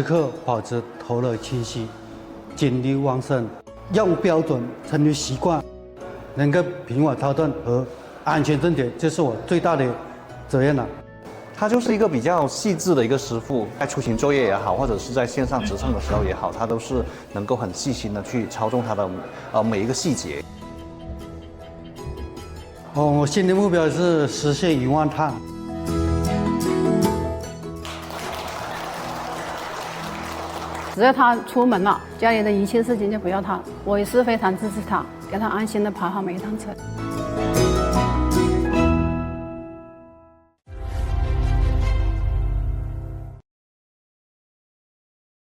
刻保持头脑清晰、精力旺盛，用标准成为习惯，能够平稳操作和安全正点，这是我最大的责任了。他就是一个比较细致的一个师傅，在出勤作业也好，或者是在线上执政的时候也好，他都是能够很细心的去操纵他的每一个细节。我新的目标是实现1万趟。只要他出门了，家里的一切事情就不要他，我也是非常支持他，给他安心的跑好每一趟车。